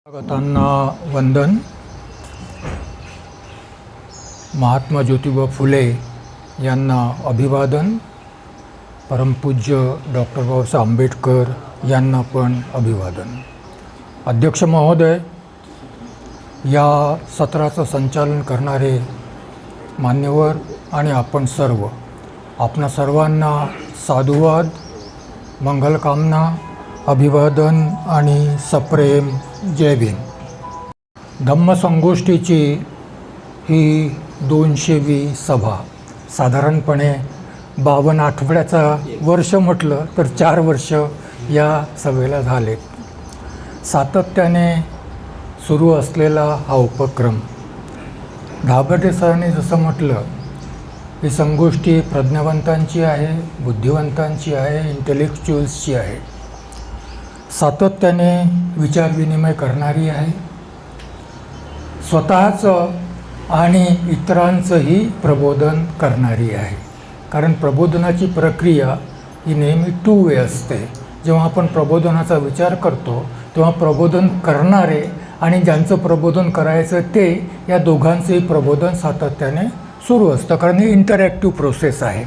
स्वागतांना वंदन. महात्मा ज्योतिबा फुले यांना अभिवादन. परमपूज्य डॉक्टर बाबासाहेब आंबेडकर यांना पण अभिवादन. अध्यक्ष महोदय, या सत्राचं संचालन करणारे मान्यवर आणि आपण सर्व, आपणा सर्वांना साधुवाद, मंगलकामना, अभिवादन आणि सप्रेम जय भीम. धम्मसंगोष्ठीची ही 200वी सभा. साधारणपणे 52 आठवड्याचा वर्ष म्हटलं तर 4 वर्ष या सभेला झालेत. सातत्याने सुरू असलेला हा उपक्रम, धाबडे सरांनी जसं म्हटलं, ही संगोष्ठी प्रज्ञावंतांची आहे, बुद्धिवंतांची आहे, इंटेलेक्च्युअल्सची आहे. सातत्याने विचारविनिमय करणारी आहे. स्वतःचं आणि इतरांचंही प्रबोधन करणारी आहे. कारण प्रबोधनाची प्रक्रिया ही नेहमी 2 वे असते. जेव्हा आपण प्रबोधनाचा विचार करतो तेव्हा प्रबोधन करणारे आणि ज्यांचं प्रबोधन करायचं ते, या दोघांचंही प्रबोधन सातत्याने सुरू असतं. कारण ही इंटरॅक्टिव्ह प्रोसेस आहे,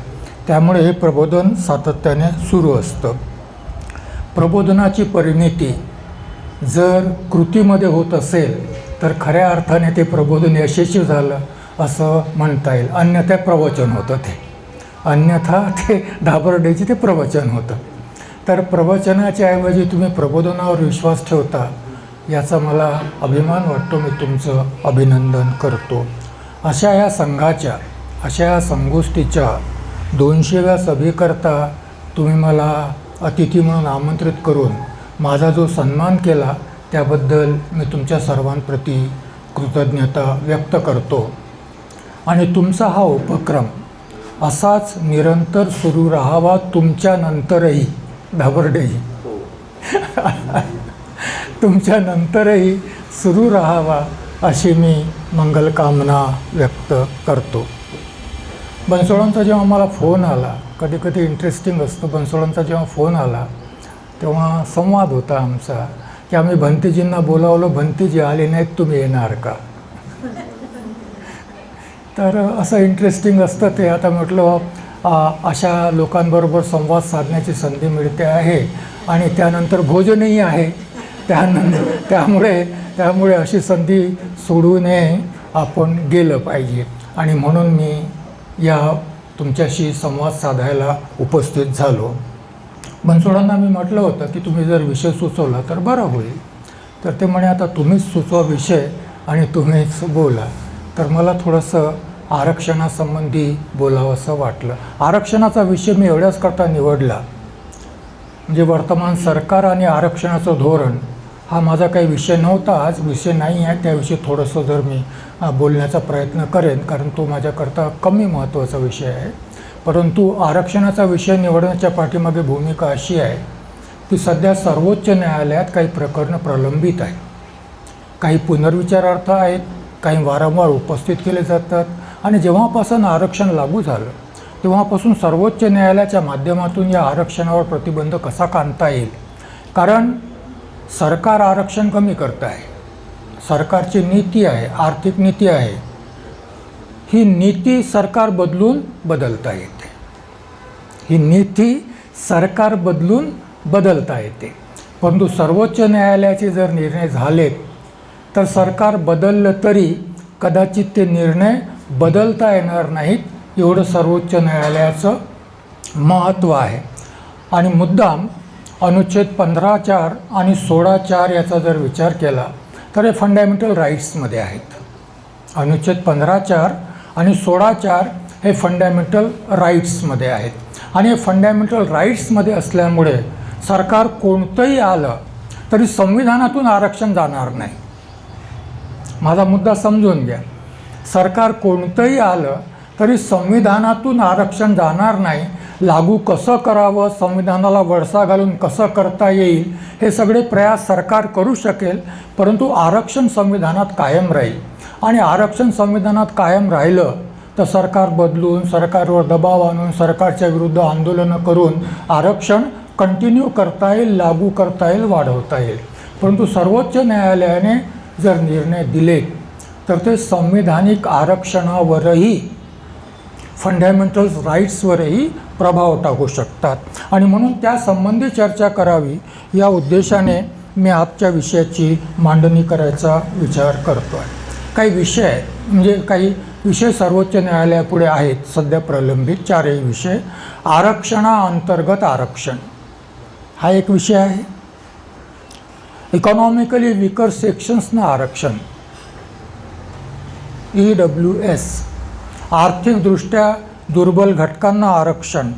त्यामुळे हे प्रबोधन सातत्याने सुरू असतं. प्रबोधनाची परिणती जर कृतीमध्ये होत असेल तर खऱ्या अर्थाने ते प्रबोधन यशस्वी झालं असं म्हणता येईल. अन्यथा प्रवचन होतं ते, अन्यथा ते धाबरडेचे ते प्रवचन होतं. तर प्रवचनाच्या ऐवजी तुम्ही प्रबोधनावर विश्वास ठेवता, याचा मला अभिमान वाटतो. मी तुमचं अभिनंदन करतो. अशा या संघाच्या, अशा या संगोष्ठीच्या 200व्या सभेकरता तुम्ही मला अतिथी म्हणून आमंत्रित करून माझा जो सन्मान केला त्याबद्दल मी तुमच्या सर्वांप्रती कृतज्ञता व्यक्त करतो. आणि तुमचा हा उपक्रम असाच निरंतर सुरू राहावा, तुमच्यानंतरही. धाबरडेजी, तुमच्यानंतरही सुरू राहावा अशी मी मंगलकामना व्यक्त करतो. बनसोडांचा जेव्हा मला फोन आला, कधी कधी इंटरेस्टिंग असतं, बनसोडांचा जेव्हा फोन आला तेव्हा संवाद होता आमचा की आम्ही भंतेजींना बोलावलं, भंतेजी आले नाहीत, तुम्ही येणार का? तर असं इंटरेस्टिंग असतं ते. आता म्हटलं अशा लोकांबरोबर संवाद साधण्याची संधी मिळते आहे आणि त्यानंतर भोजनही आहे. त्यामुळे अशी संधी सोडू नये, आपण गेलं पाहिजे. आणि म्हणून मी या तुमच्याशी संवाद साधायला उपस्थित झालो. बनसोडांना मी म्हटलं होतं की तुम्ही जर विषय सुचवला तर बरं होईल. तर ते म्हणे आता तुम्हीच सुचवा विषय आणि तुम्हीच बोला. तर मला थोडंसं आरक्षणासंबंधी बोलावं असं वाटलं. आरक्षणाचा विषय मी एवढ्याच करता निवडला, म्हणजे वर्तमान सरकार आणि आरक्षणाचं धोरण हा माझा काही विषय नव्हता, आज विषय नाही आहे. त्याविषयी थोडंसं जर मी बोलण्याचा प्रयत्न करेन, कारण तो माझ्याकरता कमी महत्त्वाचा विषय आहे. परंतु आरक्षणाचा विषय निवडण्याच्या पाठीमागे भूमिका अशी आहे की सध्या सर्वोच्च न्यायालयात काही प्रकरणं प्रलंबित आहेत. काही पुनर्विचारार्थ आहेत, काही वारंवार उपस्थित केले जातात. आणि जेव्हापासून आरक्षण लागू झालं तेव्हापासून सर्वोच्च न्यायालयाच्या माध्यमातून या आरक्षणावर प्रतिबंध कसा आणता येईल. कारण सरकार आरक्षण कमी करत आहे, सरकारची नीती आहे, आर्थिक नीती आहे. ही नीती सरकार बदलता येते. ही नीती सरकार बदलता येते. परंतु सर्वोच्च न्यायालयाचे जर निर्णय झालेत तर सरकार बदललं तरी कदाचित ते निर्णय बदलता येणार नाहीत, एवढं सर्वोच्च न्यायालयाचं महत्त्व आहे. आणि मुद्दाम अनुच्छेद 15(4) आणि 16(4) याचा जर विचार केला तर हे फंडामेंटल राईट्समध्ये आहेत. अनुच्छेद 15(4) आणि 16(4) हे फंडामेंटल राईट्समध्ये आहेत. आणि हे फंडामेंटल राईट्समध्ये असल्यामुळे सरकार कोणतंही आलं तरी संविधानातून आरक्षण जाणार नाही. माझा मुद्दा समजून घ्या. सरकार कोणतंही आलं तरी संविधानातून आरक्षण जाणार नाही. लागू कसं करावं, संविधानाला वळसा घालून कसं करता येईल, हे सगळे प्रयास सरकार करू शकेल. परंतु आरक्षण संविधानात कायम राहील. आणि आरक्षण संविधानात कायम राहिलं तर सरकार बदलून, सरकारवर दबाव आणून, सरकारच्या विरुद्ध आंदोलनं करून आरक्षण कंटिन्यू करता येईल, लागू करता येईल, वाढवता येईल. परंतु सर्वोच्च न्यायालयाने जर निर्णय दिले तर ते संविधानिक आरक्षणावरही, फंडामेंटल राईट्सवरही प्रभाव टाकू शकतात. आणि म्हणून त्यासंबंधी चर्चा करावी या उद्देशाने मी आजच्या विषयाची मांडणी करायचा विचार करतो आहे. काही विषय म्हणजे काही विषय सर्वोच्च न्यायालयापुढे आहेत सध्या प्रलंबित, 4ही विषय. आरक्षणाअंतर्गत आरक्षण हा एक विषय आहे. इकॉनॉमिकली वीकर सेक्शन्सना आरक्षण, EWS. आर्थिकदृष्ट्या दुर्बल घटकांना आरक्षण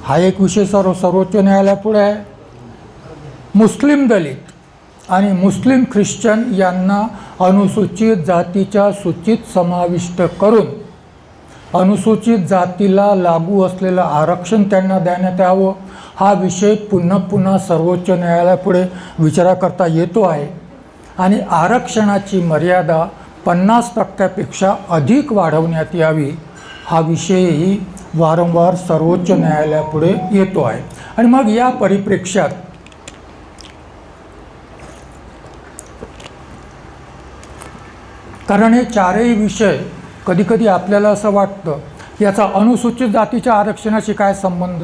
हा एक विषय सर्वोच्च न्यायालयापुढे आहे. मुस्लिम दलित आणि मुस्लिम ख्रिश्चन यांना अनुसूचित जातीच्या सूचीत समाविष्ट करून अनुसूचित जातीला लागू असलेलं आरक्षण त्यांना देण्यात यावं हा विषय पुन्हा पुन्हा सर्वोच्च न्यायालयापुढे विचाराकरता येतो आहे. आणि आरक्षणाची मर्यादा 50% अधिक वाढवण्यात यावी हा विषयही वारंवार सर्वोच्च न्यायालयापुढे येतो आहे. आणि मग या परिप्रेक्ष्यात कारण हे 4ही विषय कधीकधी आपल्याला असं वाटतं की याचा अनुसूचित जातीच्या आरक्षणाशी काय संबंध,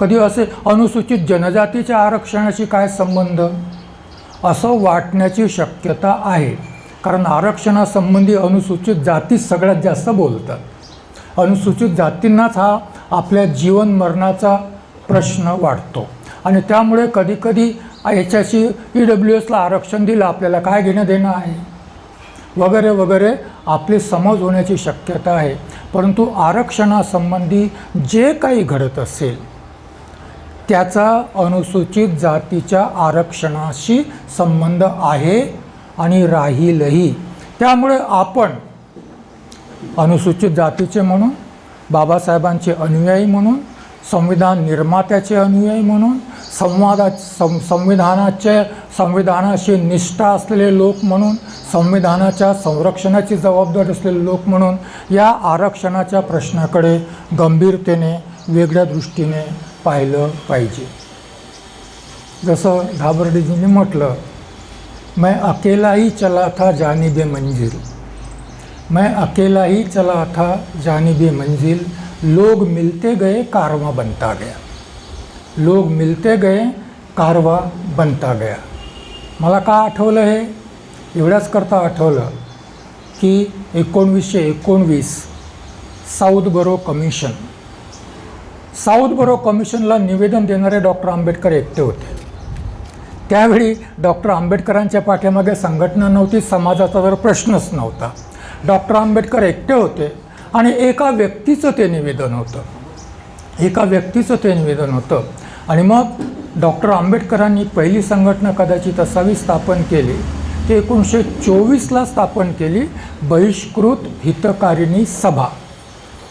कधी असे अनुसूचित जनजातीच्या आरक्षणाशी काय संबंध, असं वाटण्याची शक्यता आहे. कारण आरक्षणासंबंधी अनुसूचित जातीच सगळ्यात जास्त बोलतात. अनुसूचित जातींनाच हा आपल्या जीवन मरणाचा प्रश्न वाटतो. आणि त्यामुळे कधीकधी याच्याशी EWSला आरक्षण दिलं आपल्याला काय घेणं देणं आहे वगैरे वगैरे आपली समज होण्याची शक्यता आहे. परंतु आरक्षणासंबंधी जे काही घडत असेल त्याचा अनुसूचित जातीच्या आरक्षणाशी संबंध आहे आणि राहीलही. त्यामुळे आपण अनुसूचित जातीचे म्हणून, बाबासाहेबांचे अनुयायी म्हणून, संविधान निर्मात्याचे अनुयायी म्हणून, संविधानाशी निष्ठा असलेले लोक म्हणून, संविधानाच्या संरक्षणाची जबाबदारी असलेले लोक म्हणून या आरक्षणाच्या प्रश्नाकडे गंभीरतेने वेगळ्या दृष्टीने पाहिलं पाहिजे. जसं धाबर्डेजींनी म्हटलं, मैं अकेला ही चला था जानिबे मंजिल, मैं अकेला ही चला था जानिबे मंजिल, लोग मिलते गए कारवां बनता गया, लोग मिलते गए कारवा बनता गया. मला का आठवलं हे, एवढ्याच करता आठवलं की 1919 साऊथ बरो कमिशन, साऊथ बरो कमिशनला निवेदन देणारे डॉक्टर आंबेडकर एकटे होते. त्यावेळी डॉक्टर आंबेडकरांच्या पाठीमागे संघटना नव्हती, समाजाचा जर प्रश्नच नव्हता. डॉक्टर आंबेडकर एकटे होते आणि एका व्यक्तीचं ते निवेदन होतं, एका व्यक्तीचं ते निवेदन होतं. आणि मग डॉक्टर आंबेडकरांनी पहिली संघटना कदाचित असावी स्थापन केली, ते 1924ला स्थापन केली, बहिष्कृत हितकारिणी सभा.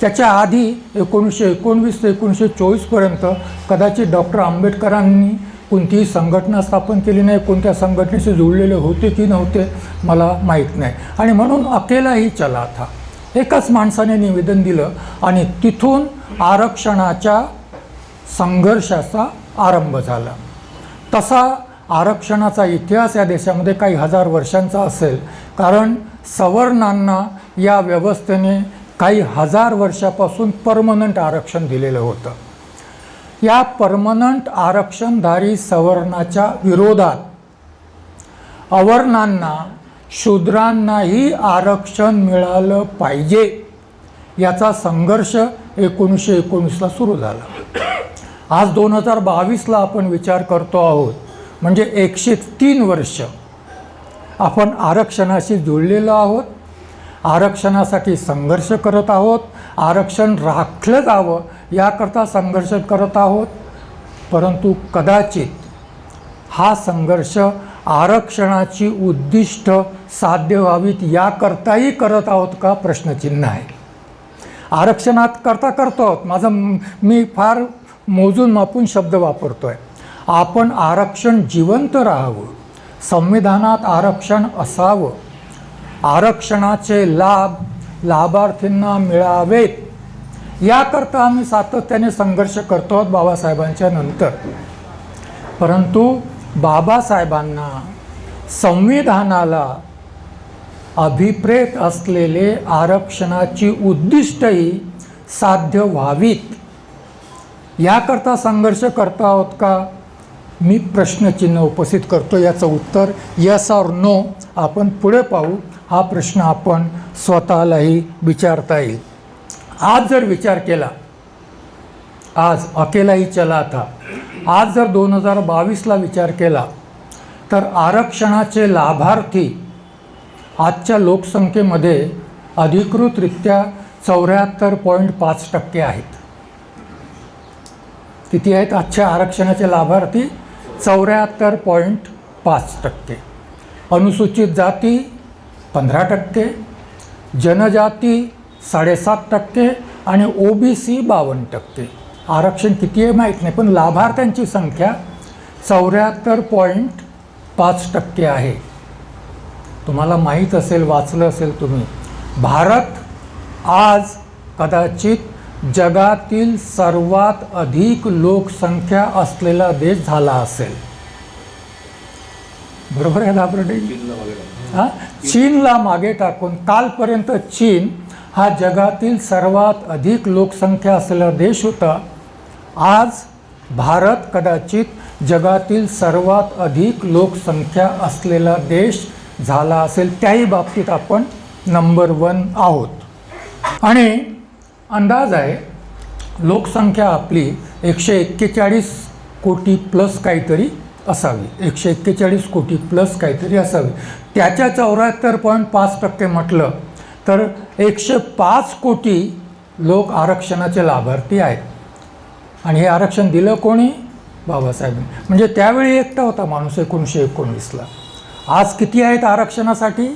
त्याच्या आधी 1919 ते 1924पर्यंत कदाचित डॉक्टर आंबेडकरांनी कोणतीही संघटना स्थापन केली नाही. कोणत्या संघटनेशी जोडलेले होते की नव्हते मला माहीत नाही. आणि म्हणून अकेलाही चला था, एकाच माणसाने निवेदन दिलं आणि तिथून आरक्षणाच्या संघर्षाचा आरंभ झाला. तसा आरक्षणाचा इतिहास या देशामध्ये काही हजार वर्षांचा असेल, कारण सवर्णांना या व्यवस्थेने काही हजार वर्षापासून परमनंट आरक्षण दिलेलं होतं. या परमनंट आरक्षणधारी सवर्णाच्या विरोधात अवर्णांना, शूद्रांनाही आरक्षण मिळालं पाहिजे याचा संघर्ष 1919ला सुरू झाला. आज 2022ला आपण विचार करतो आहोत, म्हणजे 103 वर्ष आपण आरक्षणाशी जुळलेलो आहोत, आरक्षणासाठी संघर्ष करत आहोत, आरक्षण राखलं जावं याकरता संघर्ष करत आहोत. परंतु कदाचित हा संघर्ष आरक्षणाची उद्दिष्ट साध्य व्हावीत याकरताही करत आहोत का, प्रश्नचिन्ह आहे. आरक्षणात करतो आहोत, मी फार मोजून मापून शब्द वापरतो आहे. आपण आरक्षण जिवंत राहावं, संविधानात आरक्षण असावं, आरक्षणाचे लाभ लाभार्थींना मिळावेत याकरता आम्ही सातत्याने संघर्ष करतो आहोत बाबासाहेबांच्या नंतर. परंतु बाबासाहेबांना संविधानाला अभिप्रेत असलेले आरक्षणाची उद्दिष्टही साध्य व्हावीत याकरता संघर्ष करत आहोत का? मी प्रश्नचिन्ह उपस्थित करतो. याचं उत्तर यस और नो आपण पुढे पाहू. हा प्रश्न आपण स्वतःलाही विचारता येईल. आज जर विचार केला, आज अकेला ही चला था, आज जर 2022ला विचार केला तर आरक्षणाचे लाभार्थी आजच्या लोकसंख्येमध्ये अधिकृतरित्या 74.5% आहेत. किती आहेत आजच्या आरक्षणाचे लाभार्थी? 74.5%. अनुसूचित जाती 15%, जनजाती 7.5% आणि OBC 52%. आरक्षण किती आहे माहीत नाही, पण लाभार्थ्यांची संख्या 74.5% आहे. तुम्हाला माहीत असेल, वाचलं असेल तुम्ही, भारत आज कदाचित जगातील सर्वात अधिक लोकसंख्या असलेला देश झाला असेल. बरोबर आहे दाबरडे? हां, चीनला मागे टाकून कालपर्यंत चीन हा जगातील सर्वात अधिक लोकसंख्या असलेला देश होता. आज भारत कदाचित जगातील सर्वात अधिक लोकसंख्या असलेला देश झाला असेल. त्याही बाबतीत आपण नंबर 1 आहोत. आणि अंदाज आहे लोकसंख्या आपली 141 कोटी प्लस काहीतरी असावी. 141 कोटी प्लस काहीतरी असावी. त्याच्या 74.5% म्हटलं तर 105 कोटी लोक आरक्षणाचे लाभार्थी आहेत. आणि हे आरक्षण दिलं कोणी? बाबासाहेबांनी. म्हणजे त्यावेळी एकटा होता माणूस 1919ला. आज किती आहेत आरक्षणासाठी?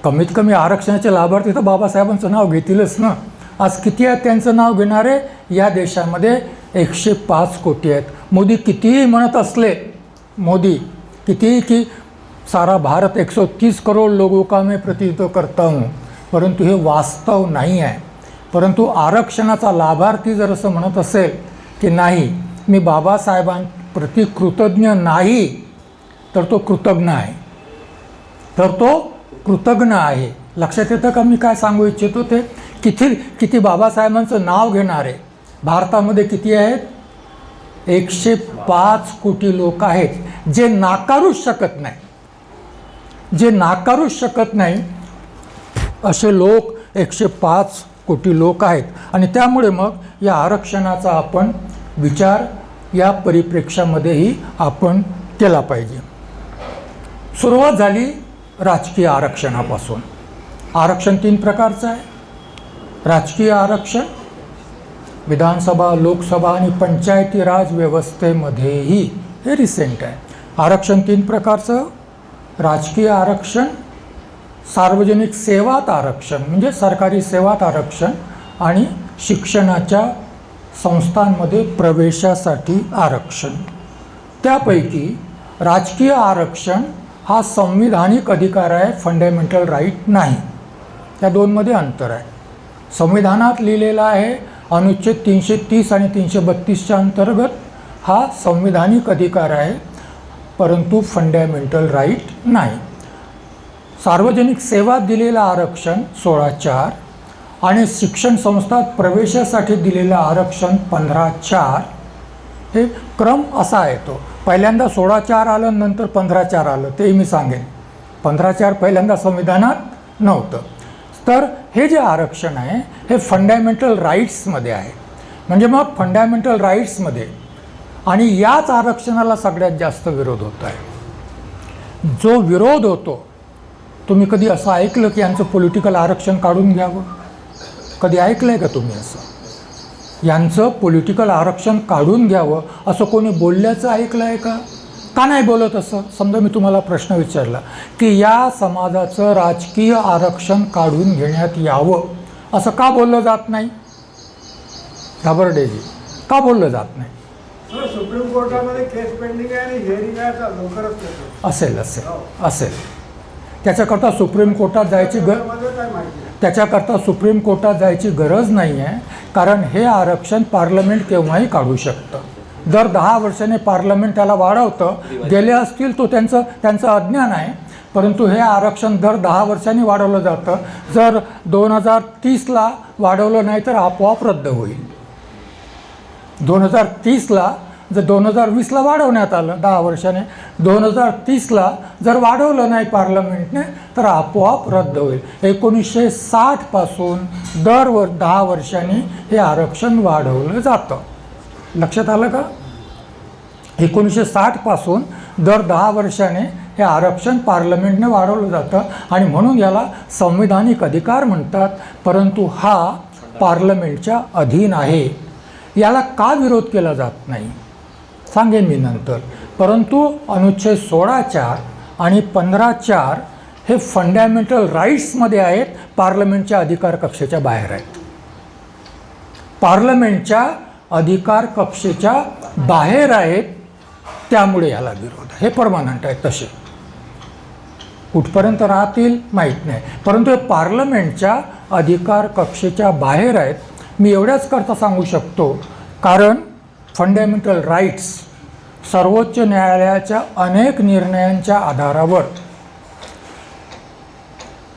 कमीत कमी आरक्षणाचे लाभार्थी तर बाबासाहेबांचं नाव घेतीलच ना. आज किती आहेत त्यांचं नाव घेणारे? या देशामध्ये 105 कोटी आहेत. मोदी कितीही म्हणत असले, मोदी कितीही की सारा भारत 130 करोड लोगों का मैं प्रतिनिधित्व करता हूँ, परंतु हे वास्तव नाही आहे. परंतु आरक्षणाचा लाभार्थी जर असं म्हणत असेल की नाही, मी बाबासाहेबांप्रती कृतज्ञ नाही, तर तो कृतज्ञ आहे. तर तो कृतज्ञ आहे. लक्षात येतं का मी काय सांगू इच्छितो ते? किती बाबासाहेबांचं नाव घेणारे भारतामध्ये किती आहेत? 105 कोटी लोक आहेत जे नाकारूच शकत नाही. जे नाकारूच शकत नाही असे लोक 105 कोटी लोक आहेत. आणि त्यामुळे मग या आरक्षणाचा आपण विचार या परिप्रेक्ष्यामध्येही आपण केला पाहिजे. सुरुवात झाली राजकीय आरक्षणापासून. आरक्षण 3 प्रकारचं आहे. राजकीय आरक्षण विधानसभा, लोकसभा आणि पंचायती राज व्यवस्थेमध्येही हे रिसेंट आहे. आरक्षण 3 प्रकारचं: राजकीय आरक्षण, सार्वजनिक सेवात आरक्षण म्हणजे सरकारी सेवात आरक्षण, आणि शिक्षणाच्या संस्थांमध्ये प्रवेशासाठी आरक्षण. त्यापैकी राजकीय आरक्षण हा संविधानिक अधिकार आहे, फंडामेंटल राईट नाही. त्या दोनमध्ये अंतर आहे. संविधानात लिहिलेला आहे अनुच्छेद 330 आणि 332च्या अंतर्गत हा संविधानिक अधिकार आहे, परंतु फंडामेंटल राईट नाही. सार्वजनिक सेवात दिलेलं आरक्षण 16(4) आणि शिक्षण संस्थात प्रवेशासाठी दिलेलं आरक्षण 15(4). हे क्रम असा आहे. तो पहिल्यांदा 16(4) आलं, नंतर 15(4) आलं. तेही मी सांगेन. 15(4) पहिल्यांदा संविधानात नव्हतं. तर हे जे आरक्षण आहे हे फंडामेंटल राईट्समध्ये आहे. म्हणजे मग फंडामेंटल राईट्समध्ये आणि याच आरक्षणाला सगळ्यात जास्त विरोध होत आहे. जो विरोध होतो, तुम्ही कधी असं ऐकलं की यांचं पॉलिटिकल आरक्षण काढून घ्यावं? कधी ऐकलं आहे का तुम्ही असं? यांचं पॉलिटिकल आरक्षण काढून घ्यावं असं कोणी बोलल्याचं ऐकलं आहे का? का नाही बोलत असं? समजा मी तुम्हाला प्रश्न विचारला की या समाजाचं राजकीय आरक्षण काढून घेण्यात यावं असं का बोललं जात नाही? घाबरडेजी, का बोललं जात नाही? सुप्रीम कोर्टामध्ये केस पेंडिंग आहे आणि हिअरिंग आहे, लवकरच असेल. त्याच्याकरता सुप्रीम कोर्टात जायची गरज नाही आहे. कारण हे आरक्षण पार्लमेंट केव्हाही काढू शकतं. दर 10 वर्षाने पार्लमेंट त्याला वाढवतं. गेले असतील तो त्यांचं अज्ञान आहे, परंतु हे आरक्षण दर 10 वर्षांनी वाढवलं जातं. जर 2030ला वाढवलं नाही तर आपोआप रद्द होईल. 2030ला जर 2020ला वाढवण्यात आलं 10 वर्षाने, 2030ला जर वाढवलं नाही पार्लमेंटने तर आपोआप रद्द होईल. 1960 पासून दर 10 वर्षांनी हे आरक्षण वाढवलं जातं. लक्षात आलं का? 1960 पासून दर 10 वर्षाने हे आरक्षण पार्लमेंटने वाढवलं जातं आणि म्हणून याला संविधानिक अधिकार म्हणतात. परंतु हा पार्लमेंटच्या अधीन आहे. याला का विरोध केला जात नाही सांगेन मी नंतर. परंतु अनुच्छेद 16(4) आणि 15(4) हे फंडामेंटल राईट्समध्ये आहेत, पार्लमेंटच्या अधिकार कक्षेच्या बाहेर आहेत. पार्लमेंटच्या अधिकार कक्षेच्या बाहेर आहेत, त्यामुळे याला विरोध आहे. हे परमनंट आहे. तसे कुठपर्यंत राहतील माहीत नाही, परंतु हे पार्लमेंटच्या अधिकार कक्षेच्या बाहेर आहेत. मी एवढ्याच करता सांगू शकतो, कारण फंडामेंटल राईट्स सर्वोच्च न्यायालयाच्या अनेक निर्णयांच्या आधारावर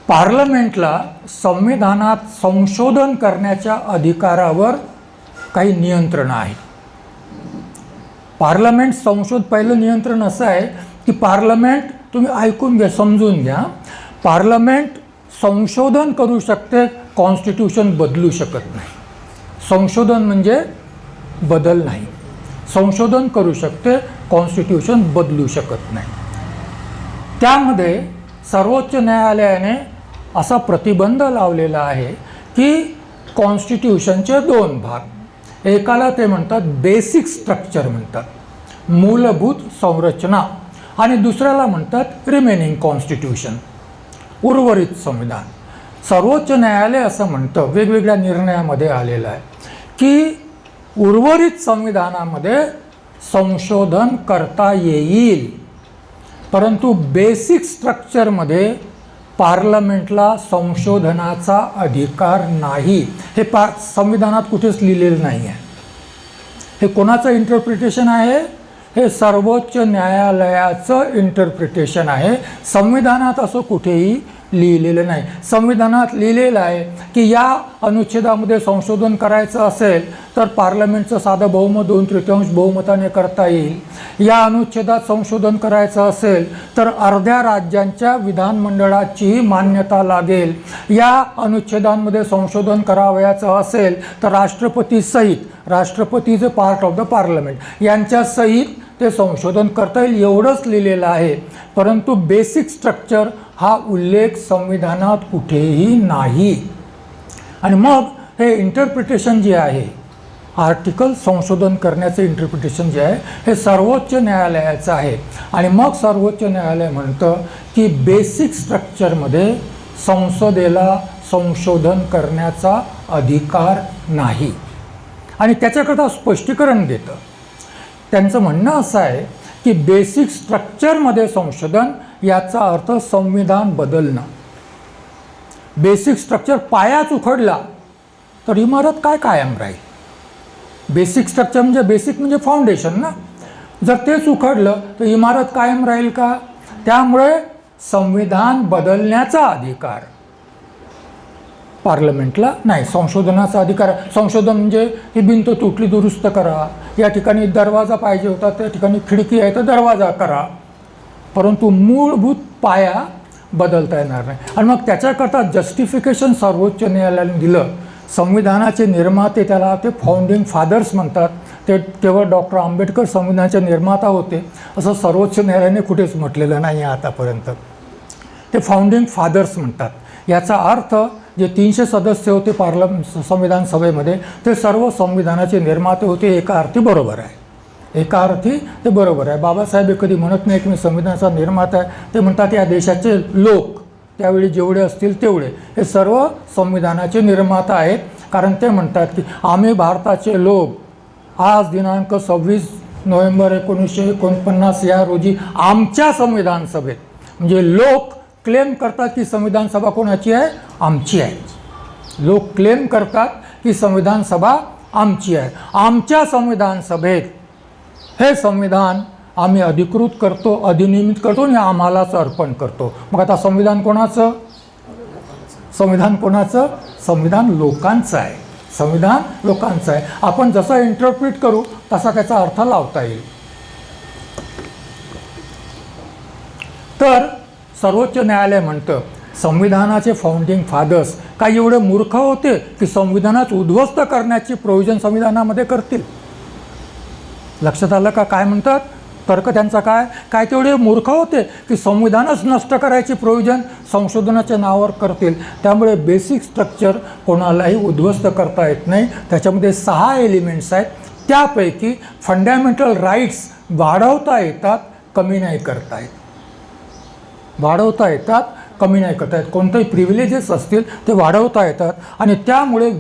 पार्लमेंटला संविधानात संशोधन करण्याच्या अधिकारावर काही नियंत्रण आहे. पार्लमेंट पहिलं नियंत्रण असं आहे की पार्लमेंट, तुम्ही ऐकून घ्या, समजून घ्या, पार्लमेंट संशोधन करू शकते, कॉन्स्टिट्यूशन बदलू शकत नाही. संशोधन म्हणजे बदल नाही. संशोधन करू शकते, कॉन्स्टिट्यूशन बदलू शकत नाही. त्यामध्ये सर्वोच्च न्यायालयाने असा प्रतिबंध लावलेला आहे की कॉन्स्टिट्यूशनचे 2 भाग, एकाला ते म्हणतात बेसिक स्ट्रक्चर म्हणतात, मूलभूत संरचना, आणि दुसऱ्याला म्हणतात रिमेनिंग कॉन्स्टिट्यूशन, उर्वरित संविधान. सर्वोच्च न्यायालय असं म्हणतं, वेगवेगळ्या निर्णयामध्ये आलेलं आहे की उर्वरित संविधानामध्ये संशोधन करता येईल, परंतु बेसिक स्ट्रक्चरमध्ये पार्लमेंटला संशोधनाचा अधिकार नाही. हे संविधानात कुठेच लिहिलेलं नाही आहे. हे कोणाचं इंटरप्रिटेशन आहे? हे सर्वोच्च न्यायालयाचं इंटरप्रिटेशन आहे. संविधानात असं कुठेही लिहिलेलं नाही. संविधानात लिहिलेलं आहे की या अनुच्छेदामध्ये संशोधन करायचं असेल तर पार्लमेंटचं साधं बहुमत 2/3 बहुमताने करता येईल. या अनुच्छेदात संशोधन करायचं असेल तर अर्ध्या राज्यांच्या विधानमंडळाचीही मान्यता लागेल. या अनुच्छेदांमध्ये संशोधन करावयाचं असेल तर राष्ट्रपतीसहित, राष्ट्रपती जे पार्ट ऑफ द पार्लमेंट, यांच्या सहित ते संशोधन करता येईल, एवढंच लिहिलेलं आहे. परंतु बेसिक स्ट्रक्चर हा उल्लेख संविधानात कुठेही नाही. आणि मग हे इंटरप्रिटेशन जे आहे, आर्टिकल संशोधन करण्याचं इंटरप्रिटेशन जे आहे, हे सर्वोच्च न्यायालयाचं आहे. आणि मग सर्वोच्च न्यायालय म्हणतं की बेसिक स्ट्रक्चरमध्ये संसदेला संशोधन करण्याचा अधिकार नाही. आणि त्याच्याकरता स्पष्टीकरण देतं. त्यांचं म्हणणं असं आहे की बेसिक स्ट्रक्चरमध्ये संशोधन याचा अर्थ संविधान बदलणं. बेसिक स्ट्रक्चर पायाच उखडला तर इमारत काय कायम राहील? बेसिक स्ट्रक्चर म्हणजे बेसिक म्हणजे फाउंडेशन ना. जर तेच उखडलं तर इमारत कायम राहील का? त्यामुळे संविधान बदलण्याचा अधिकार पार्लमेंटला नाही. संशोधनाचा अधिकार, संशोधन म्हणजे ही भिंत तुटली दुरुस्त करा, या ठिकाणी दरवाजा पाहिजे होता त्या ठिकाणी खिडकी आहे तर दरवाजा करा, परंतु मूलभूत पाया बदलता येणार नाही. आणि मग त्याच्याकरता जस्टिफिकेशन सर्वोच्च न्यायालयाने दिलं. संविधानाचे निर्माते, त्याला ते फाउंडिंग फादर्स म्हणतात, ते केवळ डॉक्टर आंबेडकर संविधानाचे निर्माता होते असं सर्वोच्च न्यायालयाने कुठेच म्हटलेलं नाही आहे आतापर्यंत. ते फाउंडिंग फादर्स म्हणतात. याचा अर्थ जे 300 सदस्य होते संविधान सभेमध्ये ते सर्व संविधानाचे निर्माते होते. एका अर्थी बरोबर आहे, एका अर्थी ते बरोबर आहे. बाबासाहेब कधी म्हणत नाही की मी संविधानाचा निर्माता आहे. ते म्हणतात या देशाचे लोक, त्यावेळी जेवढे असतील तेवढे, हे सर्व संविधानाचे निर्माता आहेत. कारण ते म्हणतात की आम्ही भारताचे लोक आज दिनांक 26 नोव्हेंबर 1949 या रोजी आमच्या संविधान सभेत, म्हणजे लोक क्लेम करतात की संविधान सभा कोणाची आहे? आमची आहे. लोक क्लेम करतात की संविधान सभा आमची आहे. आमच्या संविधान सभेत हे संविधान आम्ही अधिकृत करतो, अधिनियमित करतो आणि आम्हालाच अर्पण करतो. मग आता संविधान कोणाचं? संविधान कोणाचं? संविधान लोकांचं आहे. संविधान लोकांचं आहे. आपण जसं इंटरप्रिट करू तसा त्याचा अर्थ लावता येईल. तर सर्वोच्च न्यायालय म्हणतं संविधानाचे फाउंडिंग फादर्स काही एवढे मूर्ख होते की संविधानात उद्ध्वस्त करण्याची प्रोव्हिजन संविधानामध्ये करतील? लक्षात आलं का काय म्हणतात? तर्क त्यांचा काय तेवढे मूर्ख होते की संविधानच नष्ट करायची प्रोव्हिजन संशोधनाच्या नावावर करतील. त्यामुळे बेसिक स्ट्रक्चर कोणालाही उद्ध्वस्त करता येत नाही. त्याच्यामध्ये 6 एलिमेंट्स आहेत. त्यापैकी फंडामेंटल राईट्स वाढवता येतात, कमी नाही करता येत. वाढवता येतात, कमी नाही करता येत. कोणतेही प्रिव्हिलेजेस असतील ते वाढवता येतात आणि त्यामुळे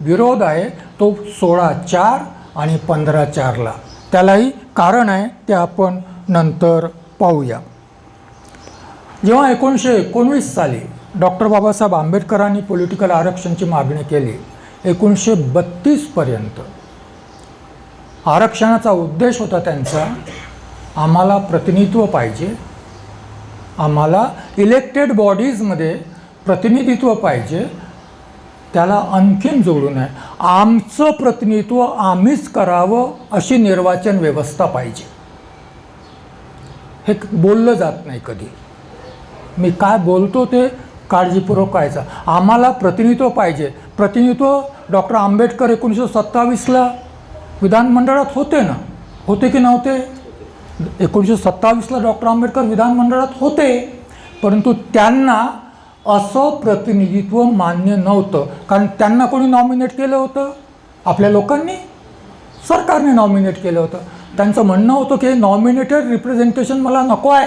विरोध आहे तो 16(4) आणि 15(4)ला. त्यालाही कारण आहे, ते आपण नंतर पाहूया. जेव्हा 1919 साली डॉक्टर बाबासाहेब आंबेडकरांनी पॉलिटिकल आरक्षणाची मागणी केली, 1932 पर्यंत आरक्षणाचा उद्देश होता त्यांचा, आम्हाला प्रतिनिधित्व पाहिजे, आम्हाला इलेक्टेड बॉडीजमध्ये प्रतिनिधित्व पाहिजे. त्याला आणखीन जोडून आहे आमचं प्रतिनिधित्व आम्हीच करावं अशी निर्वाचन व्यवस्था पाहिजे. हे बोललं जात नाही कधी. मी काय बोलतो ते काळजीपूर्वक करायचं. आम्हाला प्रतिनिधित्व पाहिजे. प्रतिनिधित्व डॉक्टर आंबेडकर 1927ला विधानमंडळात होते ना? होते की नव्हते? 1927ला डॉक्टर आंबेडकर विधानमंडळात होते, परंतु त्यांना असं प्रतिनिधित्व मान्य नव्हतं. कारण त्यांना कोणी नॉमिनेट केलं होतं? आपल्या लोकांनी, सरकारने नॉमिनेट केलं होतं. त्यांचं म्हणणं होतं की नॉमिनेटेड रिप्रेझेंटेशन मला नको आहे.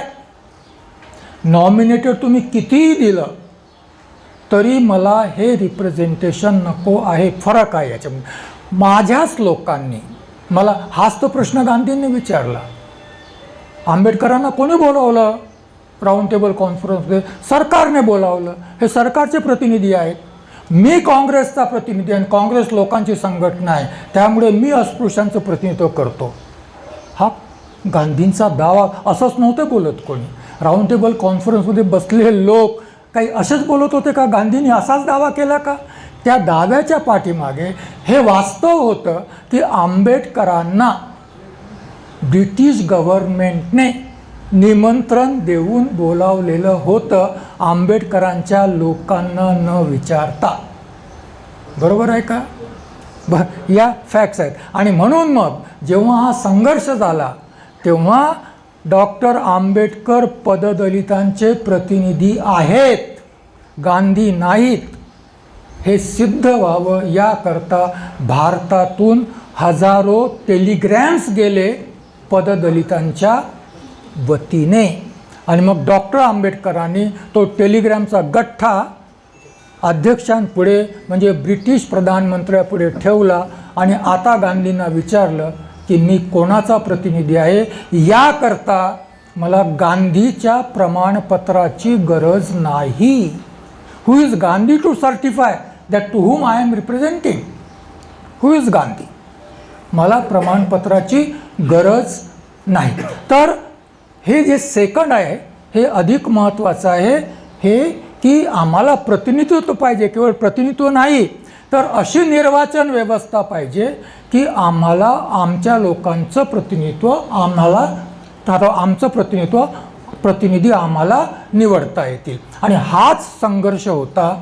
नॉमिनेटेड तुम्ही कितीही दिलं तरी मला हे रिप्रेझेंटेशन नको आहे. फरक आहे याच्यामध्ये. माझ्याच लोकांनी मला, हाच तर प्रश्न गांधींनी विचारला. आंबेडकरांना कोणी बोलावलं राऊंड टेबल कॉन्फरन्समध्ये? सरकारने बोलावलं. हे सरकारचे प्रतिनिधी आहेत. मी काँग्रेसचा प्रतिनिधी आणि काँग्रेस लोकांची संघटना आहे, त्यामुळे मी अस्पृश्यांचं प्रतिनिधित्व करतो. हा गांधींचा दावा. असंच नव्हतं बोलत कोणी. राऊंड टेबल कॉन्फरन्समध्ये बसलेले लोक काही असेच बोलत होते का? गांधींनी असाच दावा केला का? त्या दाव्याच्या पाठीमागे हे वास्तव होतं की आंबेडकरांना ब्रिटिश गव्हर्नमेंटने निमंत्रण देऊन बोलावलेलं होतं, आंबेडकरांच्या लोकांना न विचारता. बरोबर आहे का? या फॅक्ट्स आहेत. आणि म्हणून मग जेव्हा हा संघर्ष झाला तेव्हा डॉक्टर आंबेडकर पददलितांचे प्रतिनिधी आहेत, गांधी नाहीत, हे सिद्ध व्हावं याकरता भारतातून हजारो टेलिग्रॅम्स गेले पददलितांच्या वतीने. आणि मग डॉक्टर आंबेडकरांनी तो टेलिग्रॅमचा गठ्ठा अध्यक्षांपुढे म्हणजे ब्रिटिश प्रधानमंत्र्यापुढे ठेवला आणि आता गांधींना विचारलं की मी कोणाचा प्रतिनिधी आहे, याकरता मला गांधीच्या प्रमाणपत्राची गरज नाही. Who is Gandhi to certify that to whom I am representing? Who is Gandhi? मला प्रमाणपत्राची गरज नाही. तर हे जे सेकंड आहे हे अधिक महत्त्वाचं आहे, हे की आम्हाला प्रतिनिधित्व पाहिजे. केवळ प्रतिनिधित्व नाही तर अशी निर्वाचन व्यवस्था पाहिजे की आम्हाला आमच्या लोकांचं प्रतिनिधित्व, आमचं प्रतिनिधी आम्हाला निवडता येतील. आणि हाच संघर्ष होता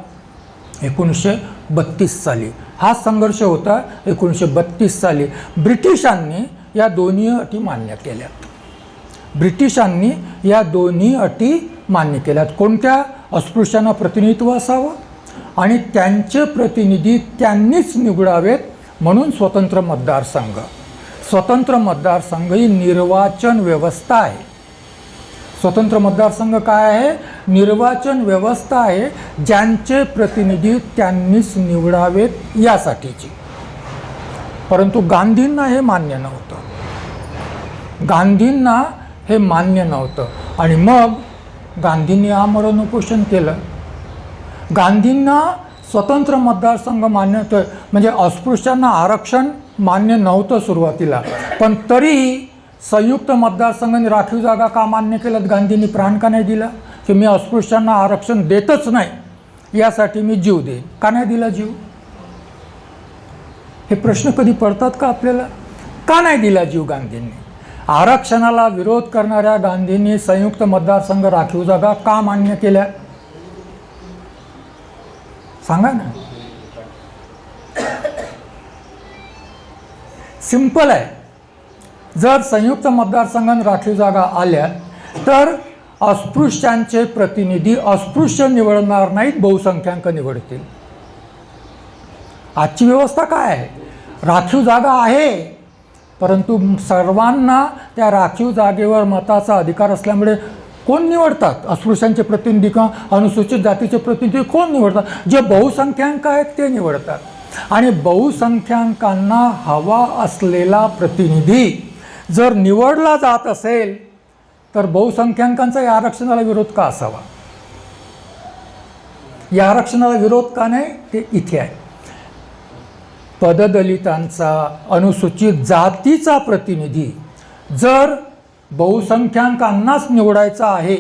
1932 साली. हाच संघर्ष होता 1932 साली. ब्रिटिशांनी या दोन्ही अटी मान्य केल्यात. ब्रिटिशांनी या दोन्ही अटी मान्य केल्यात. कोणत्या? अस्पृश्यांना प्रतिनिधित्व असावं आणि त्यांचे प्रतिनिधी त्यांनीच निवडावेत म्हणून स्वतंत्र मतदारसंघ. स्वतंत्र मतदारसंघ ही निर्वाचन व्यवस्था आहे. स्वतंत्र मतदारसंघ काय आहे? निर्वाचन व्यवस्था आहे, ज्यांचे प्रतिनिधी त्यांनीच निवडावेत यासाठीची. परंतु गांधींना हे मान्य नव्हतं. गांधींना हे मान्य नव्हतं आणि मग गांधींनी आमरण उपोषण केलं. गांधींना स्वतंत्र मतदारसंघ मान्य होतोय, म्हणजे अस्पृश्यांना आरक्षण मान्य नव्हतं सुरुवातीला, पण तरीही संयुक्त मतदारसंघ आणि राखीव जागा का मान्य केल्यात? गांधींनी प्राण का नाही दिला की मी अस्पृश्यांना आरक्षण देतच नाही, यासाठी मी जीव देईन? का नाही दिला जीव? हे प्रश्न कधी पडतात का आपल्याला? का नाही दिला जीव गांधींनी? आरक्षणाला विरोध करणाऱ्या गांधींनी संयुक्त मतदारसंघ राखीव जागा का मान्य केल्या? सांगा ना. सिंपल आहे. जर संयुक्त मतदारसंघ आणि राखीव जागा आल्या तर अस्पृश्यांचे प्रतिनिधी अस्पृश्य निवडणार नाहीत, बहुसंख्याक निवडतील. आजची व्यवस्था काय आहे? राखीव जागा आहे, परंतु सर्वांना त्या राखीव जागेवर मताचा अधिकार असल्यामुळे कोण निवडतात? अस्पृश्यांचे प्रतिनिधी किंवा अनुसूचित जातीचे प्रतिनिधी कोण निवडतात? जे बहुसंख्याक आहेत ते निवडतात. आणि बहुसंख्याकांना हवा असलेला प्रतिनिधी जर निवडला जात असेल तर बहुसंख्याकांचा या आरक्षणाला विरोध का असावा? या आरक्षणाला विरोध का नाही ते इथे आहे. पददलितांचा, अनुसूचित जातीचा प्रतिनिधी जर बहुसंख्याकांनाच निवडायचा आहे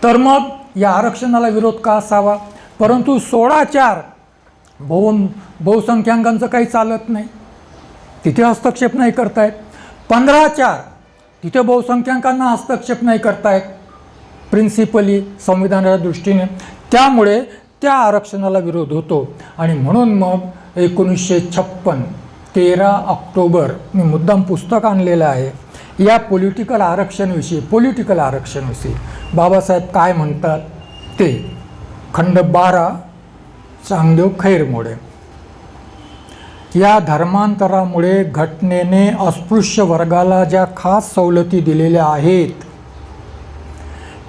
तर मग या आरक्षणाला विरोध का असावा? परंतु 16-4 बहुसंख्याकांचं काही चालत नाही, तिथे हस्तक्षेप नाही करतायत. 15-4 तिथे बहुसंख्याकांना हस्तक्षेप नाही करतायत प्रिन्सिपली संविधानाच्या दृष्टीने. त्यामुळे त्या आरक्षणाला विरोध होतो. आणि म्हणून मग 1956 13 ऑक्टोबर मी मुद्दाम पुस्तक आणलेलं आहे या पॉलिटिकल आरक्षणविषयी बाबासाहेब काय म्हणतात ते. खंड 12 चांगदेव खैरमोडे. या धर्मांतरामुळे घटनेने अस्पृश्य वर्गाला ज्या खास सवलती दिलेल्या आहेत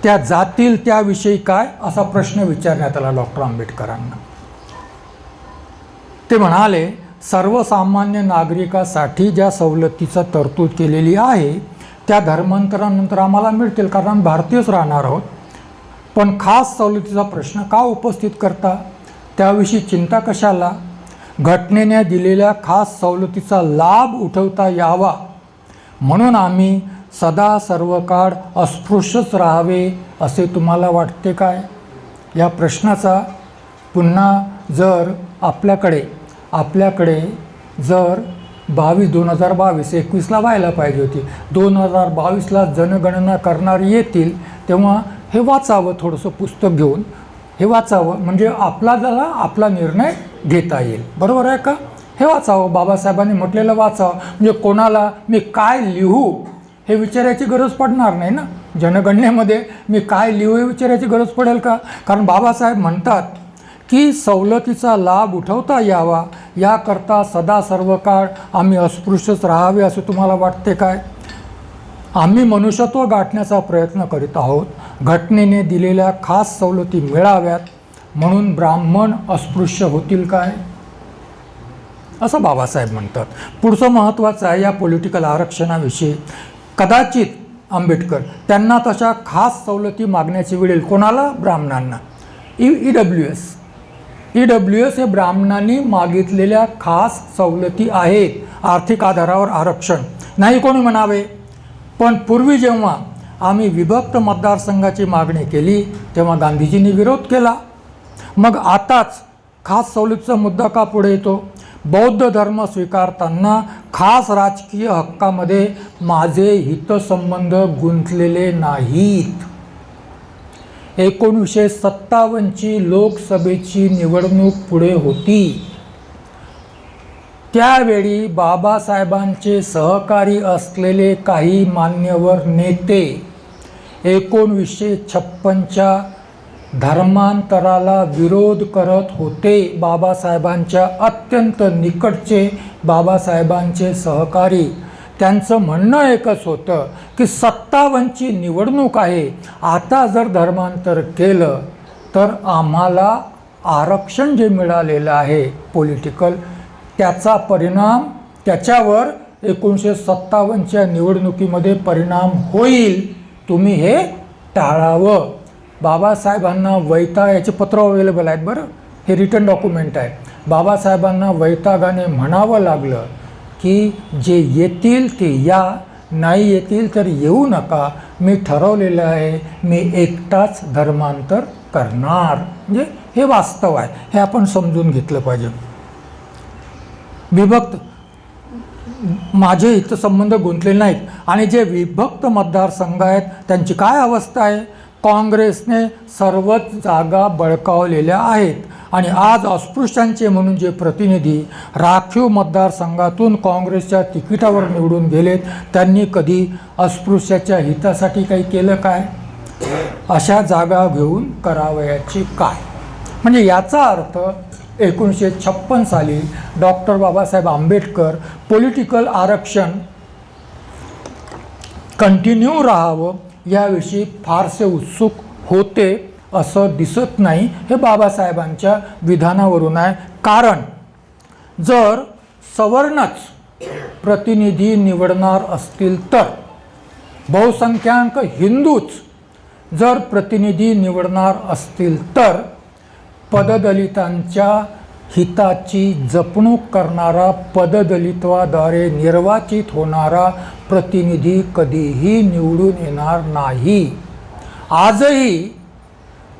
त्या जातील त्याविषयी काय, असा प्रश्न विचारण्यात आला डॉक्टर आंबेडकरांना. ते म्हणाले सर्वसामान्य नागरिकासाठी ज्या सवलतीचा तरतूद केलेली आहे त्या धर्मांतरानंतर आम्हाला मिळतील, कारण आम्ही भारतीयच राहणार आहोत. पण खास सवलतीचा प्रश्न का उपस्थित करता? त्याविषयी चिंता कशाला? घटनेने दिलेल्या खास सवलतीचा लाभ उठवता यावा म्हणून आम्ही सदा सर्व काळ अस्पृश्यच राहावे असे तुम्हाला वाटते काय? या प्रश्नाचा पुन्हा जर आपल्याकडे जर 2022 21ला व्हायला पाहिजे होती, 2022ला जनगणना करणारी येतील तेव्हा हे वाचावं, थोडंसं पुस्तक घेऊन हे वाचावं, म्हणजे आपला निर्णय घेता येईल. बरोबर आहे का? हे वाचावं, बाबासाहेबांनी म्हटलेलं वाचावं, म्हणजे कोणाला मी काय लिहू हे विचारायची गरज पडणार नाही ना. जनगणनेमध्ये मी काय लिहू हे विचारायची गरज पडेल का? कारण बाबासाहेब म्हणतात की सवलतीचा लाभ उठवता यावा याकरता सदा सर्व काळ आम्ही अस्पृश्यच राहावे असं तुम्हाला वाटते काय? आम्ही मनुष्यत्व गाठण्याचा प्रयत्न करीत आहोत. घटनेने दिलेल्या खास सवलती मिळाव्यात म्हणून ब्राह्मण अस्पृश्य होतील काय, असं बाबासाहेब म्हणतात. पुढचं महत्त्वाचं आहे या पॉलिटिकल आरक्षणाविषयी. कदाचित आंबेडकर त्यांना तशा खास सवलती मागण्याची वेळ येईल. कोणाला? ब्राह्मणांना. EWS हे ब्राह्मणांनी मागितलेल्या खास सवलती आहेत. आर्थिक आधारावर आरक्षण नाही कोणी म्हणावे, पण पूर्वी जेव्हा आम्ही विभक्त मतदारसंघाची मागणी केली तेव्हा गांधीजींनी विरोध केला. मग आताच खास सवलतीचा मुद्दा का पुढे येतो? बौद्ध धर्म स्वीकारताना खास राजकीय हक्कामध्ये माझे हितसंबंध गुंतलेले नाहीत. 1957ची लोकसभेची निवडणूक पुढे होती. त्यावेळी बाबासाहेबांचे सहकारी असलेले काही मान्यवर नेते 1956च्या धर्मांतराला विरोध करत होते. बाबासाहेबांच्या अत्यंत निकटचे बाबासाहेबांचे सहकारी. त्यांचं म्हणणं एकच होतं की 57ची निवडणूक आहे, आता जर धर्मांतर केलं तर आम्हाला आरक्षण जे मिळालेलं आहे पॉलिटिकल त्याचा परिणाम त्याच्यावर 1957च्या निवडणुकीमध्ये परिणाम होईल. तुम्ही हे टाळावं. बाबासाहेबांना याचे पत्र अवेलेबल आहेत बरं, हे रिटर्न डॉक्युमेंट आहे. बाबासाहेबांना वैतागाने म्हणावं लागलं की जे येतील ते या, नाही येतील तर येऊ नका, मी ठरवलेलं आहे मी एकटाच धर्मांतर करणार. म्हणजे हे वास्तव आहे, हे आपण समजून घेतलं पाहिजे. विभक्त माझे हितसंबंध गुंतलेले नाहीत आणि जे विभक्त मतदारसंघ आहेत त्यांची काय अवस्था आहे. काँग्रेसने सर्वच जागा बळकावलेल्या आहेत आणि आज अस्पृश्यांचे म्हणून जे प्रतिनिधी राखीव मतदारसंघातून काँग्रेसच्या तिकिटावर निवडून गेलेत त्यांनी कधी अस्पृश्याच्या हितासाठी काही केलं काय. अशा जागा घेऊन करावयाची काय. म्हणजे याचा अर्थ 1956 साली डॉक्टर बाबासाहेब आंबेडकर पॉलिटिकल आरक्षण कंटिन्यू राहावं याविषयी फारसे उत्सुक होते असं दिसत नाही. हे बाबासाहेबांच्या विधानावरून आहे. कारण जर सवर्णच प्रतिनिधी निवडणार असतील तर, बहुसंख्याक हिंदूच जर प्रतिनिधी निवडणार असतील तर, पददलितांच्या हिताची जपणूक करणारा, पददलित्वाद्वारे निर्वाचित होणारा प्रतिनिधी कधीही निवडून येणार नाही. आजही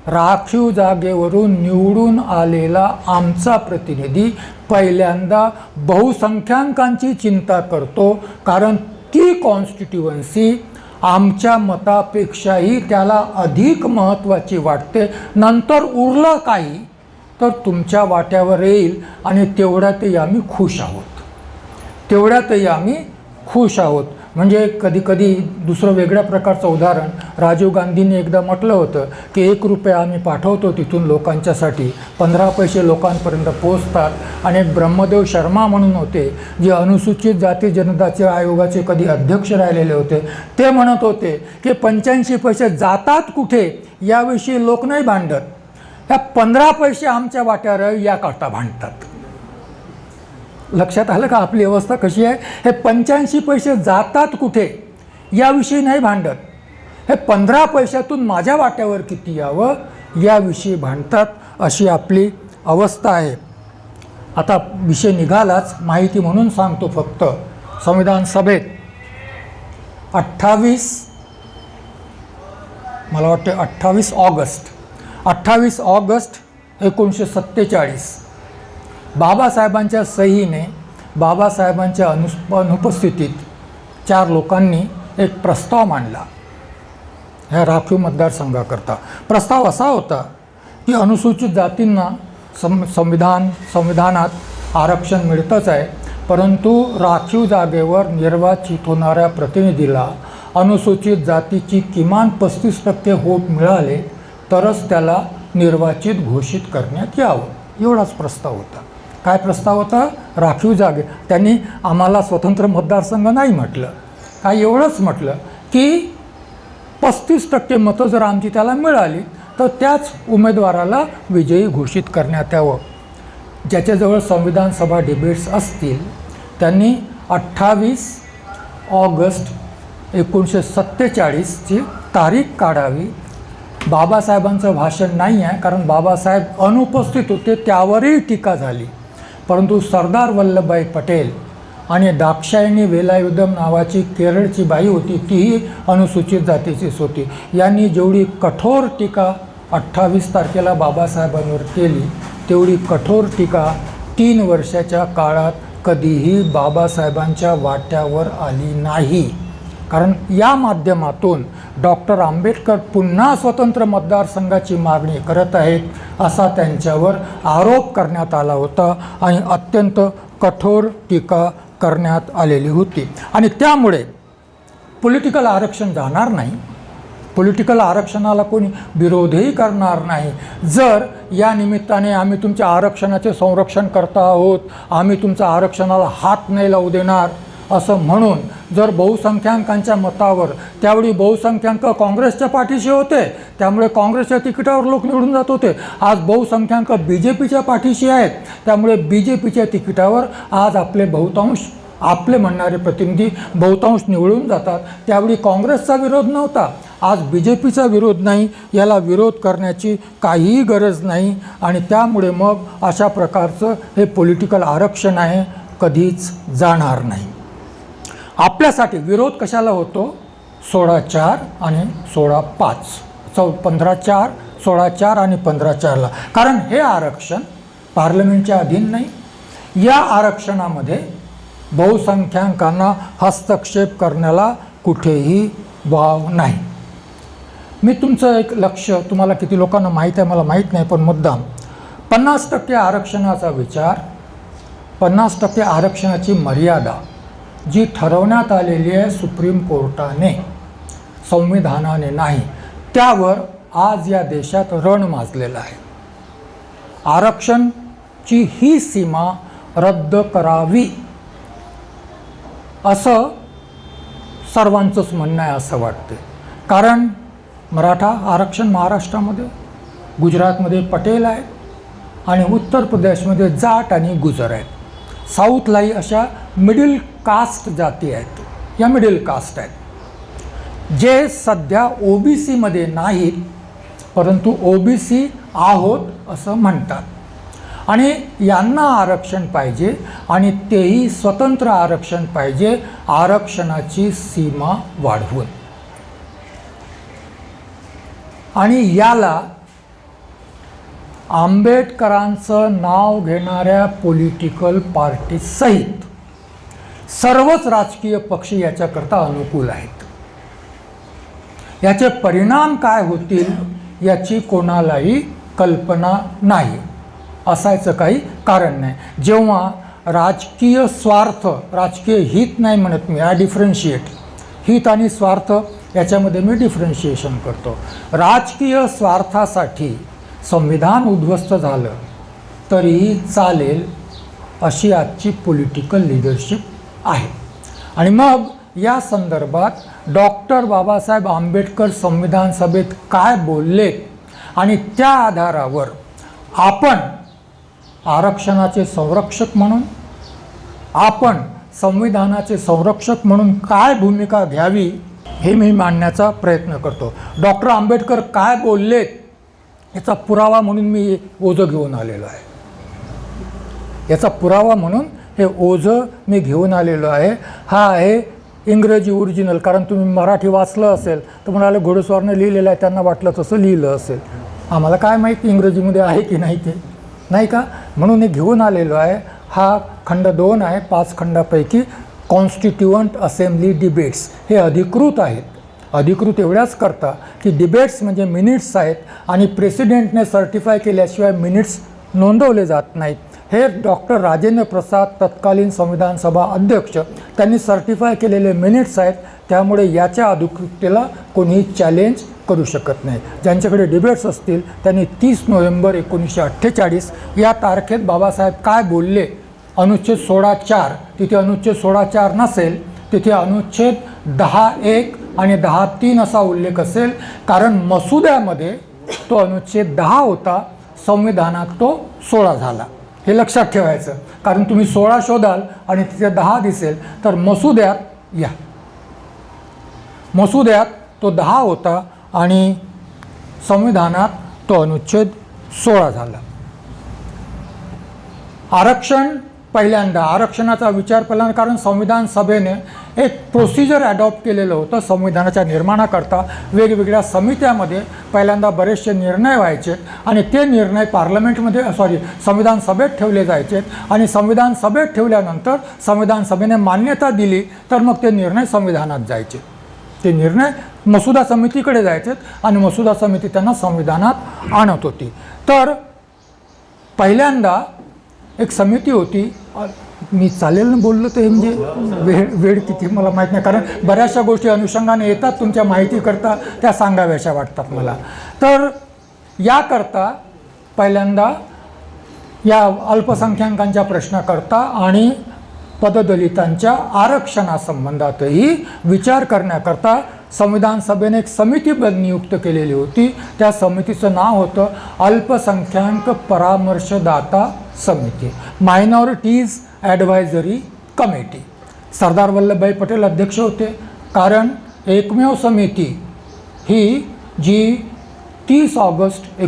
राखीव जागेवरून निवडून आलेला आमचा प्रतिनिधी पहिल्यांदा बहुसंख्याकांची चिंता करतो, कारण ती कॉन्स्टिट्युएन्सी आमच्या मतापेक्षाही त्याला अधिक महत्त्वाची वाटते. नंतर उरलं काही तर तुमच्या वाट्यावर येईल आणि तेवढ्यातही आम्ही खुश आहोत, तेवढ्यातही आम्ही खुश आहोत. म्हणजे कधीकधी दुसरं वेगळ्या प्रकारचं उदाहरण, राजीव गांधींनी एकदा म्हटलं होतं की 1 रुपया आम्ही पाठवतो तिथून लोकांच्यासाठी, 15 पैसे लोकांपर्यंत पोचतात. आणि एक ब्रह्मदेव शर्मा म्हणून होते जे अनुसूचित जाती जनजाती आयोगाचे कधी अध्यक्ष राहिलेले होते. ते म्हणत होते की 85 पैसे जातात कुठे याविषयी लोक नाही भांडत, ह्या 15 पैसे आमच्या वाट्यावर याकरता भांडतात. लक्षात आलं का आपली अवस्था कशी आहे. हे 85 पैसे जातात कुठे याविषयी नाही भांडत, हे 15 पैशातून माझ्या वाट्यावर किती यावं याविषयी भांडतात. अशी आपली अवस्था आहे. आता विषय निघालाच, माहिती म्हणून सांगतो फक्त. संविधान सभेत 28 ऑगस्ट 1947 बाबासाहेबांच्या सहीने, बाबासाहेबांच्या अनुपस्थितीत 4 लोकांनी एक प्रस्ताव मांडला ह्या राखीव मतदारसंघाकरता. प्रस्ताव असा होता की अनुसूचित जातींना संविधानात आरक्षण मिळतंच आहे, परंतु राखीव जागेवर निर्वाचित होणाऱ्या प्रतिनिधीला अनुसूचित जातीची किमान 35% वोट मिळाले तरच त्याला निर्वाचित घोषित करण्यात यावं. एवढाच प्रस्ताव होता. काय प्रस्ताव होता. राखीव जागे. त्यांनी आम्हाला स्वतंत्र मतदारसंघ नाही म्हटलं, काय एवढंच म्हटलं की 35% मतं जर आमची त्याला मिळाली तर त्याच उमेदवाराला विजयी घोषित करण्यात यावं. ज्याच्याजवळ संविधान सभा डिबेट्स असतील त्यांनी 28 ऑगस्ट 1947ची तारीख काढावी. बाबासाहेबांचं भाषण नाही आहे, कारण बाबासाहेब अनुपस्थित होते, त्यावरही टीका झाली. परंतु सरदार वल्लभभाई पटेल आणि दाक्षायणी वेलायुधम नावाची केरळची बाई होती, तीही अनुसूचित जातीचीच होती. यांनी जेवढी कठोर टीका 28 तारखेला बाबासाहेबांवर केली तेवढी कठोर टीका 3 वर्षाच्या काळात कधीही बाबासाहेबांच्या वाट्यावर आली नाही. कारण या माध्यमातून डॉक्टर आंबेडकर पुन्हा स्वतंत्र मतदारसंघाची मागणी करत आहेत असा त्यांच्यावर आरोप करण्यात आला होता आणि अत्यंत कठोर टीका करण्यात आलेली होती. आणि त्यामुळे पॉलिटिकल आरक्षण जाणार नाही, पॉलिटिकल आरक्षणाला कोणी विरोधही करणार नाही. जर या निमित्ताने आम्ही तुमच्या आरक्षणाचे संरक्षण करत आहोत, आम्ही तुमच्या आरक्षणाला हात नाही लावू देणार असं म्हणून जर बहुसंख्याकांच्या मतावर, त्यावेळी बहुसंख्याक काँग्रेसच्या पाठीशी होते त्यामुळे काँग्रेसच्या तिकिटावर लोक निवडून जात होते. आज बहुसंख्याक BJPच्या पाठीशी आहेत त्यामुळे BJPच्या तिकिटावर आज आपले म्हणणारे प्रतिनिधी बहुतांश निवडून जातात. त्यावेळी काँग्रेसचा विरोध नव्हता. आज बी जे पीचा विरोध नाही, याला विरोध करण्याची काहीही गरज नाही आणि त्यामुळे मग अशा प्रकारचं हे पॉलिटिकल आरक्षण आहे कधीच जाणार नाही. आपल्यासाठी विरोध कशाला होतो? 16-4 आणि 16-5 15-4 16-4 आणि 15-4ला. कारण हे आरक्षण पार्लमेंटच्या अधीन नाही. या आरक्षणामध्ये बहुसंख्याकांना हस्तक्षेप करण्याला कुठेही वाव नाही. मी तुमचं एक लक्ष, तुम्हाला किती लोकांना माहीत आहे मला माहीत नाही, पण मुद्दाम 50% आरक्षणाचा विचार, 50% आरक्षणाची मर्यादा जी ठरवण्यात आलेली आहे सुप्रीम कोर्टाने, संविधानाने नाही, त्यावर आज या देशात रण माजलेलं आहे. आरक्षणची ही सीमा रद्द करावी असं सर्वांचंच म्हणणं आहे असं वाटते. कारण मराठा आरक्षण महाराष्ट्रामध्ये, गुजरातमध्ये पटेल आहेत आणि उत्तर प्रदेशमध्ये जाट आणि गुजर आहेत. साऊथलाही अशा मिडल कास्ट जाती आहेत, या मिडल कास्ट आहेत जे सध्या OBCमध्ये नाहीत परंतु OBC आहोत असं म्हणतात. आणि यांना आरक्षण पाहिजे आणि तेही स्वतंत्र आरक्षण पाहिजे, आरक्षणाची सीमा वाढवून. आणि याला आंबेडकरांचं नाव घेणाऱ्या पॉलिटिकल पार्टीसहित सर्वच राजकीय पक्ष याच्याकरता अनुकूल आहेत. याचे परिणाम काय होतील याची कोणालाही कल्पना नाही, असायचं काही कारण नाही. जेव्हा राजकीय स्वार्थ, राजकीय हित नाही म्हणत मी, आय डिफरन्शिएट, हित आणि स्वार्थ याच्यामध्ये मी डिफरन्शिएशन करतो. राजकीय स्वार्थासाठी संविधान उद्ध्वस्त झालं तरीही चालेल अशी आजची पॉलिटिकल लिडरशिप आहे. आणि मग या संदर्भात डॉक्टर बाबासाहेब आंबेडकर संविधान सभेत काय बोलले आणि त्या आधारावर आपण आरक्षणाचे संरक्षक म्हणून, आपण संविधानाचे संरक्षक म्हणून काय भूमिका घ्यावी हे मी मांडण्याचा प्रयत्न करतो. डॉक्टर आंबेडकर काय बोललेत याचा पुरावा म्हणून मी ओझं घेऊन आलेलो आहे. याचा पुरावा म्हणून हे ओझं मी घेऊन आलेलो आहे. हा आहे इंग्रजी ओरिजिनल. कारण तुम्ही मराठी वाचलं असेल तर म्हणाले घोडेस्वारनं लिहिलेलं आहे, त्यांना वाटलं तसं लिहिलं असेल. आम्हाला काय माहिती इंग्रजीमध्ये आहे की नाही ते, नाही का? म्हणून हे घेऊन आलेलो आहे. हा खंड 2 आहे 5 खंडापैकी. कॉन्स्टिट्युअंट असेंब्ली डिबेट्स हे अधिकृत आहेत. अधिकृत एवढ्याच करता की डिबेट्स म्हणजे मिनिट्स आहेत आणि प्रेसिडेंटने सर्टिफाय केल्याशिवाय मिनिट्स नोंदवले जात नाहीत. हे डॉक्टर राजेंद्र प्रसाद तत्कालीन संविधान सभा अध्यक्ष त्यांनी सर्टिफाय केलेले मिनिट्स आहेत. त्यामुळे याच्या अधिकृततेला कोणीही चॅलेंज करू शकत नाही. ज्यांच्याकडे डिबेट्स असतील त्यांनी 30 नोव्हेंबर 1948 या तारखेत बाबासाहेब काय बोलले, अनुच्छेद 16(4) तिथे अनुच्छेद 16(4) नसेल, तिथे अनुच्छेद 10(1) आणि 10(3) असा उल्लेख असेल. कारण मसुद्यामध्ये तो अनुच्छेद 10 होता, संविधानात तो 16 झाला. हे लक्षात ठेवायचं. कारण तुम्ही 16 शोधाल आणि तिथे 10 दिसेल तर मसुद्यात तो 10 होता आणि संविधानात तो अनुच्छेद 16 झाला. आरक्षण पहिल्यांदा, आरक्षणाचा विचार पहिल्यांदा, कारण संविधान सभेने एक प्रोसिजर ॲडॉप्ट केलेलं होतं संविधानाच्या निर्माणाकरता. वेगवेगळ्या समित्यामध्ये पहिल्यांदा बरेचसे निर्णय व्हायचे आणि ते निर्णय पार्लमेंटमध्ये संविधान सभेत ठेवले जायचे आणि संविधान सभेत ठेवल्यानंतर संविधान सभेने मान्यता दिली तर मग ते निर्णय संविधानात जायचे. ते निर्णय मसुदा समितीकडे जायचे आणि मसुदा समिती त्यांना संविधानात आणत होती. तर पहिल्यांदा एक समिती होती. मी चालेल ना बोललो तर म्हणजे वेळ किती मला माहीत नाही, कारण बऱ्याचशा गोष्टी अनुषंगाने येतात तुमच्या माहितीकरता, त्या सांगाव्याशा वाटतात मला. तर याकरता पहिल्यांदा या अल्पसंख्याकांच्या प्रश्नाकरता आणि पददलितांच्या आरक्षणासंबंधातही विचार करण्याकरता संविधान सभेने एक समिती नियुक्त केलेली होती. त्या समितीचं नाव होतं अल्पसंख्याक परामर्शदाता समिती, minorities advisory committee. Sardar Vallabhbhai Patel अध्यक्ष होते. कारण एकमेव समिती ही जी 29 ऑगस्ट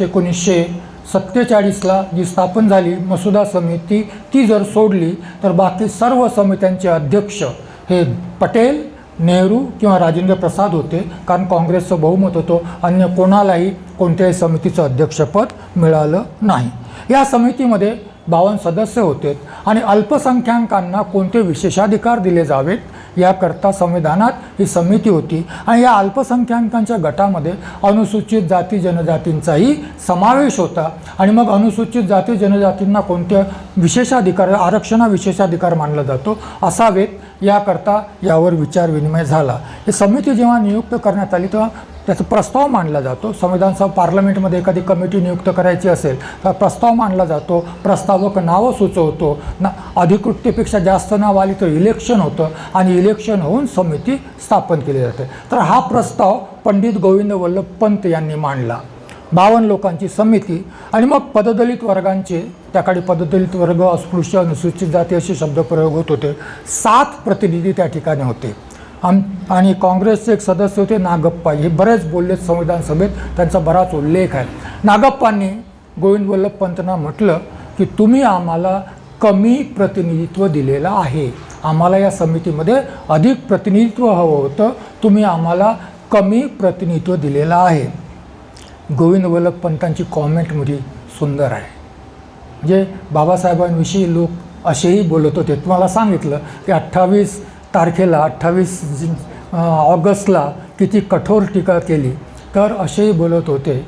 1947ला जी स्थापन झाली मसुदा समिती, ती जर सोडली तर बाकी सर्व समित्यांचे अध्यक्ष हे पटेल, नेहरू किंवा राजेंद्र प्रसाद होते, कारण काँग्रेसचं बहुमत होतं. अन्य कोणालाही कोणत्याही समितीचं अध्यक्षपद मिळालं नाही. या समितीमध्ये 52 सदस्य होते आणि अल्पसंख्याकांना कोणते विशेषाधिकार दिले जावेत याकरता संविधानात ही समिती होती. आणि या अल्पसंख्याकांच्या गटामध्ये अनुसूचित जाती जनजातींचाही समावेश होता. आणि मग अनुसूचित जाती जनजातींना कोणत्या विशेषाधिकार, आरक्षणा विशेषाधिकार मानला जातो असावेत याकरता यावर विचारविनिमय झाला. ही समिती जेव्हा नियुक्त करण्यात आली तेव्हा त्याचा प्रस्ताव मांडला जातो. संविधान सभा पार्लमेंटमध्ये एखादी कमिटी नियुक्त करायची असेल तर प्रस्ताव मांडला जातो, प्रस्तावक नावं सुचवतो, अधिकृततेपेक्षा जास्त नाव आली तर इलेक्शन होतं आणि इलेक्शन होऊन समिती स्थापन केली जाते. तर हा प्रस्ताव पंडित गोविंद वल्लभ पंत यांनी मांडला. 52 लोकांची समिती. आणि मग पददलित वर्गांचे, त्याकडे पददलित वर्ग, अस्पृश्य, अनुसूचित जाती असे शब्दप्रयोग होत होते. 7 प्रतिनिधी त्या ठिकाणी होते. आणि काँग्रेसचे एक सदस्य होते नागप्पा, हे बरेच बोललेत संविधान सभेत, त्यांचा बराच उल्लेख आहे. नागप्पांनी गोविंद वल्लभ पंतना म्हटलं की तुम्ही आम्हाला कमी प्रतिनिधित्व दिलेलं आहे, आम्हाला या समितीमध्ये अधिक प्रतिनिधित्व हवं होतं, तुम्ही आम्हाला कमी प्रतिनिधित्व दिलेलं आहे. गोविंद वल्लभ पंतांची कॉमेंटमध्ये सुंदर आहे. म्हणजे बाबासाहेबांविषयी लोक असेही बोलत होते. तुम्हाला सांगितलं की 28 ऑगस्टला किती कठोर टीका केली, तर असेही बोलत होते